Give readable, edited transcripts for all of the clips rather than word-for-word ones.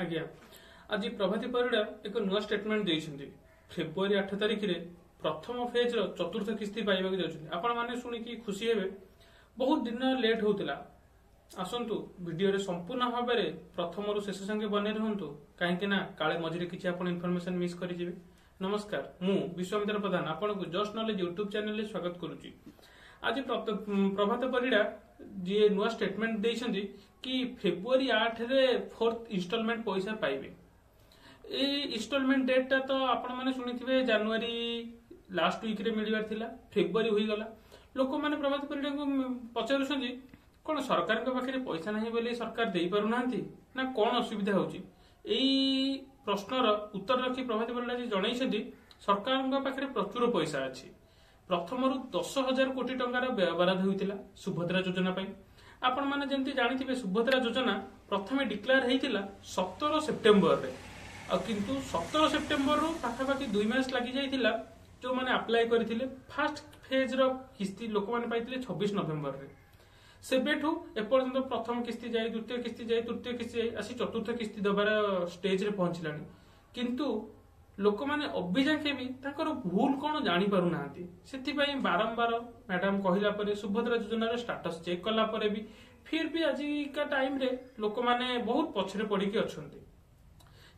आज्ञा आज प्रभाती परिडा एक नुआ स्टेटमेंट देइछन्ती फेब्रुआरी 8 तारिख रे प्रथम फेज रो चतुर्थ किस्ती पाइबा के जाउछन्ती। आपण माने सुनी की खुशी हेबे। बहुत दिन लेट होउतिला। आसंतु वीडियो रे संपूर्ण भाव में प्रथम रु शेष संगे बने रहंतु काहेकि ना काले मझिरे किछि आपण इन्फॉर्मेशन मिस करि जिवे। नमस्कार, मु विश्वामित्र प्रधान आपण को जस्ट नॉलेज यूट्यूब चैनल रे स्वागत करूची। आज प्रभात परिडा जे नुआ स्टेटमेंट देइछन्ती कि फेब्रुआरी 8 रे फोर्थ इंस्टॉलमेंट पैसा पाइबे। ए इंस्टॉलमेंट डेट ता तो आपण माने सुनिथिबे जनवरी लास्ट वीक रे मिलिबार थिला, फेब्रुआरी होई गला। लोक माने प्रभात परिडा को पचारुछन्ती कोन सरकार के पाखरे पैसा नाही बोली सरकार देई पारु नांती ना कोन असुविधा होची। एई प्रश्नर उत्तर रखी प्रभात परिडा जे जणाइछन्ती सरकार के पाखरे प्रचुर पैसा अछि। प्रथम रु 10,000 कोटी टंकार व्यय बराद होइतिला सुभद्रा योजना पई। आपण माने जेंति जानिथिबे सुभद्रा योजना प्रथमे डिक्लेयर हेइतिला 17 सेप्टेम्बर रे, आ किंतु 17 सेप्टेम्बर रु पाखापाखि 2 मास लागि जाइतिला जो माने अप्लाई करथिले। फर्स्ट फेज रो किस्ती लोक माने पाइतिले 26 नवेम्बर रे। सेबेठु एपर्यंत प्रथम किस्ती जाई, द्वितीय किस्ती जाई, तृतीय किस्ती जाई, आसी चतुर्थ किस्ती दबार स्टेज रे पहुंचलानी। किंतु लोक माने अभिजाके भी ताकर भूल कोन जानि पारु नांती। सेति पई बारंबार मैडम कहिला परे सुभद्रा योजना रे स्टेटस चेक कला परे भी फिर भी आज का टाइम रे लोक माने बहुत पछरे पड़ी के अछंती।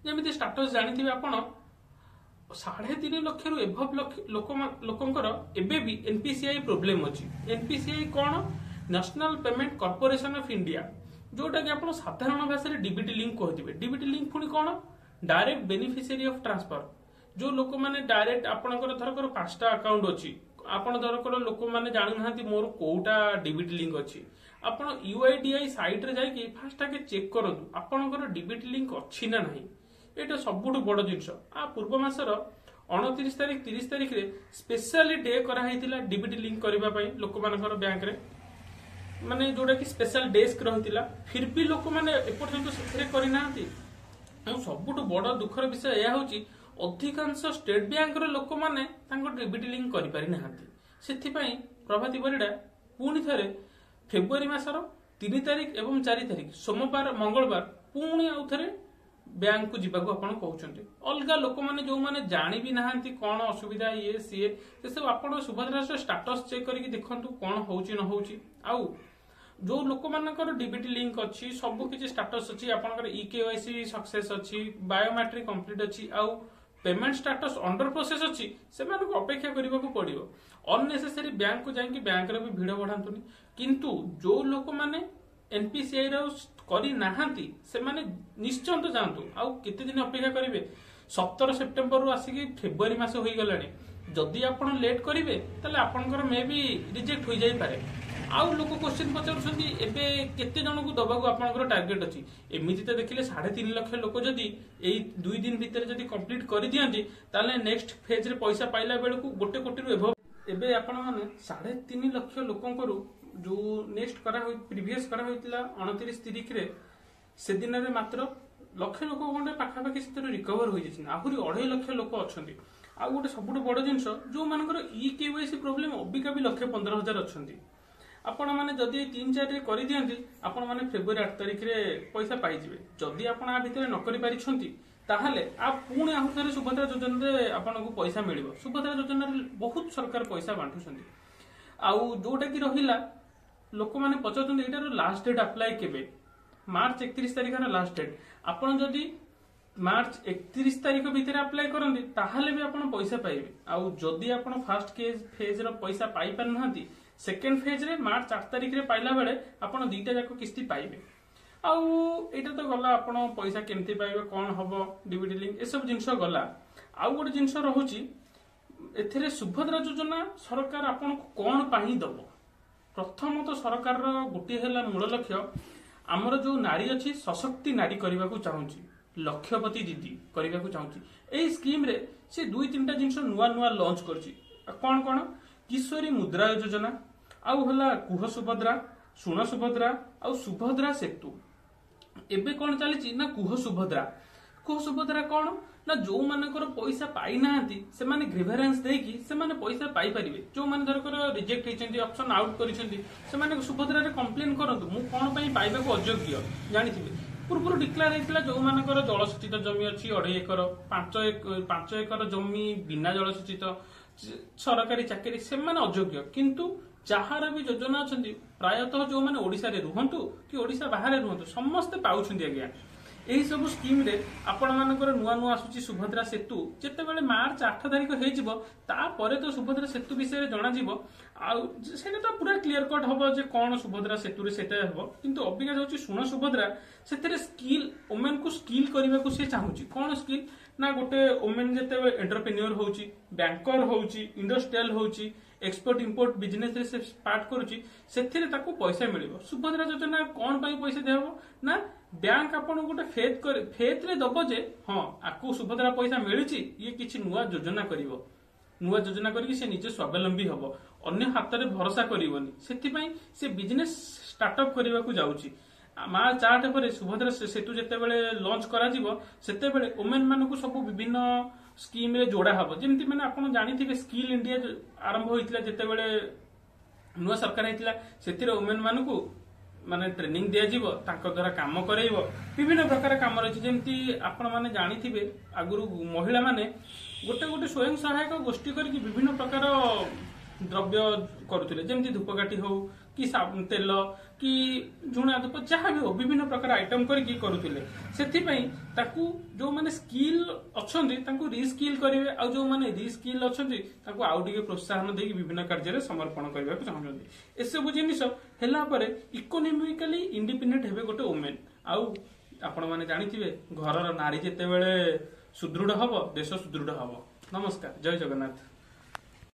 जेमिति स्टेटस जानिथिबे आपण 3.5 लाख रु एभव लोकंकर एबे भी एनपीसीआई प्रॉब्लम अछि। NPCI cone national payment corporation of India, जोटा कि आपण साधारण भाषा रे डीबीटी लिंक कहथिबे। डीबीटी लिंक पुनी कोन डायरेक्ट बेनिफिशियरी ऑफ ट्रांसफर। जो लोक माने डायरेक्ट आपणकर धरकर 5टा अकाउंट अछि, आपण धरकर लोक माने जानु नांती मोर कोउटा डीबीटी लिंक अछि। आपण यूआईडीआई साइट रे जाई कि फास्ट के चेक करंतु आपणकर डीबीटी लिंक अछि ना नाही। एटा सबुठु बड़ जिंस। आ पूर्व मासर 29 तारिख 30 तारिख रे स्पेशली डे करा हैतिला डीबीटी लिंक करबा पई लोक मानकर बैंक रे, माने जोडा कि स्पेशल डेस्क रहितिला। फिर भी लोक माने एपर्यंत सेथरे करि नांती। सबुठु बड़ दुखर विषय यह होची अधिकांश स्टेट बैंक रो लोक माने तांको डीबीटी लिंक करि पारि नांती। सेथि पई प्रभाती परिडा पुनी थरे फेब्रुआरी मासर 3 तारिख एवं 4 तारिख सोमवार मंगलवार पुनी आउ थरे बैंक को जीवा को आपण कहउचंती। अलगा लोक माने जो माने जानि भी नांती कोन असुविधा ये सीए से सब आपण सुभद्रा स्टेटस चेक करके देखंतु कोन होउची न होउची। आउ जो लोक मानकर डीबीटी लिंक अछि सब किछि स्टेटस अछि, आपनकर ईकेवाईसी सक्सेस अछि, बायोमेट्रिक कंप्लीट अछि, आउ पेमेंट स्टेटस अंडर प्रोसेस अछि, से मानको अपेक्षा करबा को पड़िबो। अननेसेसरी बैंक को जाई कि बैंक रे भी भीड़ बढ़ांतुनी। किंतु जो लोक माने एनपीसीआई रो करी नाहांती से माने निश्चिंत जानतु। आउ केते दिन अपेक्षा करिवे। 17 सेप्टेम्बर रु आसी कि फेब्रुआरी मास होई गलानी। जदि आपण लेट करिवे तले आपनकर मे भी रिजेक्ट होई जाई पारे। आउ लोक क्वेश्चन पचारुछन्ती एबे केते जन को दबाको आपनकर टार्गेट अछि। एमिति त देखिले 3.5 लाख लोक जदि एई 2 दिन भीतर जदि कंप्लीट करि दियंती ताले नेक्स्ट फेज रे पैसा पाइला बेलकु 1 कोटी रु एभव। एबे आपण माने 3.5 लाख लोकंकर जो नेक्स्ट करा होई प्रीवियस करा होइतिला 29 तारिख रे से दिन रे मात्र लक्ष लोक कोंडे पाखा पाखी सेतर रिकवर होई जछन। आहुरी 2.5 लाख लोक अछंती। आ गोटे सबुठ बड़ जिंस जो मानकर ईकेवाईसी प्रॉब्लम अबिका भी 1,15,000 अछंती। आपण माने जदि 3-4 रे करि दियंती आपण माने फेब्रुआरी 8 तारिख रे पैसा पाइ जिवे। जदि आपण आ भितरे न करि पारिछंती ताहले आ पुणे आहु थरे सुभद्रा योजना रे आपण को पैसा मिलिबो। सुभद्रा योजना रे बहुत सरकार पैसा बांटुछंती। आउ जोटा कि रहिला लोक माने पचाउछंती एटार लास्ट डेट अप्लाई केबे। मार्च 31 तारिख रा लास्ट डेट। आपण जदि मार्च 31 तारिख भीतर अप्लाई करंती ताहले भी आपण पैसा पाइबे। आउ जदि आपण फर्स्ट फेज रो पैसा पाइ पार नहंती सेकेंड फेज रे मार्च 8 तारिख रे पाइला बेले आपण दुईटा जाको किस्ती पाइबे। आउ एटा तो गला आपण पैसा केमती पाइबे कोन हबो डीबीटी लिंक ए सब जिंस गला। आउ गोटे जिंस रहउची एथिरे सुभद्रा योजना सरकार आपण को कोन पाही दबो। प्रथम तो सरकार रो गोटी हैला मूल लक्ष्य हमर जो नारी अछि सशक्ति नारी करबा को चाहूची, लक्ष्यपति दीदी करबा को चाहूची। एई स्कीम रे से 2-3टा जिंस नुआ नुआ लॉन्च करची। कोन कोन किशोरी मुद्रा योजना, आउ हला कुह सुभद्रा, सुण सुभद्रा, आउ सुभद्रा सेतु। एबे कोन चलीची ना कुह सुभद्रा। कुह सुभद्रा कोन ना जो मानकर पैसा पाई नांती से माने ग्रीवेरेंस देकी से माने पैसा पाई परिबे। जो माने धरकर रिजेक्ट हेचंती ऑप्शन आउट करिसंती से माने सुभद्रा रे कंप्लेन करंतु मु कोन पई पाइबा को अयोग्य जानिथिबे। ପୂର୍ବରୁ ଡିକ୍ଲେୟାର ହେଇଥିଲା ଯୋଉମାନଙ୍କର ଜଳସେଚିତ ଜମି ଅଛି 2.5 ଏକର 5 ଏକର ଜମି ବିନା ଜଳସେଚିତ ସରକାରୀ ଚାକିରି ସେମାନେ ଅଯୋଗ୍ୟ। କିନ୍ତୁ ଯାହାର ବି ଯୋଜନା ଅଛନ୍ତି ପ୍ରାୟତଃ ଯୋଉମାନେ ଓଡିଶାରେ ରୁହନ୍ତୁ କି ଓଡିଶା ବାହାରେ ରୁହନ୍ତୁ ସମସ୍ତେ ପାଉଛନ୍ତି ଆଜ୍ଞା। ଏହି ସବୁ ସ୍କିମ୍ ରେ ଆପଣ ମାନଙ୍କର ନୂଆ ନୂଆ ଆସୁଛି ସୁଭଦ୍ରା ସେତୁ। ଯେତେବେଳେ ମାର୍ଚ୍ଚ 8 ତାରିଖ ହେଇଯିବ ତାପରେ ତ ସୁଭଦ୍ରା ସେତୁ ବିଷୟରେ ଜଣାଯିବ। ଆଉ ସେଇଟା ତ ପୁରା କ୍ଲିୟର କଟ୍ ହବ ଯେ କଣ ସୁଭଦ୍ରା ସେତୁରେ ସେଟା ହବ। କିନ୍ତୁ ଅବିକା ଯାଉଛି ଶୁଣ ସୁଭଦ୍ରା, ସେଥିରେ ସ୍କିଲ୍ ଓମେନ୍ କୁ ସ୍କିଲ୍ କରିବାକୁ ସେ ଚାହୁଁଛି। କଣ ସ୍କିଲ୍ ନା ଗୋଟେ ଓମେନ୍ ଯେତେବେଳେ ଏଣ୍ଟରପ୍ରେନ୍ୟୁର ହଉଛି, ବ୍ୟାଙ୍କର ହଉଛି, ଇଣ୍ଡଷ୍ଟ୍ରିଆଲ ହଉଛି, ଏକ୍ସପୋର୍ଟ ଇମ୍ପୋର୍ଟ ବିଜନେସ ରେ ସେ ଷ୍ଟାର୍ଟ କରୁଛି, ସେଥିରେ ତାକୁ ପଇସା ମିଳିବ। ସୁଭଦ୍ରା ଯୋଜନା କଣ ପାଇଁ ପଇସା ଦିଆହବ ନା ବ୍ୟାଙ୍କ ଆପଣଙ୍କୁ ଗୋଟେ ଫେଥ ରେ ଦବ ଯେ ହଁ ଆକୁ ସୁଭଦ୍ରା ପଇସା ମିଳିଛି, ଇଏ କିଛି ନୂଆ ଯୋଜନା କରିବ, ନୂଆ ଯୋଜନା କରିକି ସେ ନିଜେ ସ୍ୱାବଲମ୍ବୀ ହବ, ଅନ୍ୟ ହାତରେ ଭରସା କରିବନି। ସେଥିପାଇଁ ସେ ବିଜନେସ ଷ୍ଟାର୍ଟଅପ୍ କରିବାକୁ ଯାଉଛି। ମାର୍ଚ୍ଚ 8 ପରେ ସୁଭଦ୍ରା ସେତୁ ଯେତେବେଳେ ଲଞ୍ଚ କରାଯିବ ସେତେବେଳେ ଓମେନ୍ ମାନଙ୍କୁ ସବୁ ବିଭିନ୍ନ ସ୍କିମ୍ ରେ ଯୋଡା ହବ। ଯେମିତି ମାନେ ଆପଣ ଜାଣିଥିବେ ସ୍କିଲ୍ ଇଣ୍ଡିଆ ଆରମ୍ଭ ହୋଇଥିଲା ଯେତେବେଳେ ନୂଆ ସରକାର ହେଇଥିଲା, ସେଥିରେ ଓମେନ୍ ମାନଙ୍କୁ ମାନେ ଟ୍ରେନିଂ ଦିଆଯିବ, ତାଙ୍କ ଦ୍ୱାରା କାମ କରାଇବ, ବିଭିନ୍ନ ପ୍ରକାର କାମ ରହିଛି। ଯେମିତି ଆପଣ ମାନେ ଜାଣିଥିବେ ଆଗରୁ ମହିଳା ମାନେ ଗୋଟେ ଗୋଟେ ସ୍ୱୟଂ ସହାୟକ ଗୋଷ୍ଠୀ କରିକି ବିଭିନ୍ନ ପ୍ରକାର ଦ୍ରବ୍ୟ କରୁଥିଲେ, ଯେମିତି ଧୂପକାଠି ହଉ କି ତେଲ କି ଝୁଣା ଧୂପ ଯାହା ବି ହଉ ବିଭିନ୍ନ ପ୍ରକାର ଆଇଟମ କରିକି କରୁଥିଲେ। ସେଥିପାଇଁ ତାକୁ ଯୋଉମାନେ ସ୍କିଲ୍ ଅଛନ୍ତି ତାଙ୍କୁ ରିସ୍କିଲ୍ କରିବେ, ଆଉ ଯୋଉମାନେ ରିସ୍କିଲ୍ ଅଛନ୍ତି ତାଙ୍କୁ ଆଉ ଟିକେ ପ୍ରୋତ୍ସାହନ ଦେଇକି ବିଭିନ୍ନ କାର୍ଯ୍ୟରେ ସମର୍ପଣ କରିବାକୁ ଚାହୁଁଛନ୍ତି। ଏସବୁ ଜିନିଷ ହେଲା ପରେ ଇକୋନୋମିକାଲି ଇଣ୍ଡିପେଣ୍ଡେଣ୍ଟ ହେବେ ଗୋଟେ ଓମେନ୍। ଆଉ ଆପଣ ମାନେ ଜାଣିଥିବେ ଘରର ନାରୀ ଯେତେବେଳେ ସୁଦୃଢ ହବ ଦେଶ ସୁଦୃଢ ହବ। ନମସ୍କାର, ଜୟ ଜଗନ୍ନାଥ।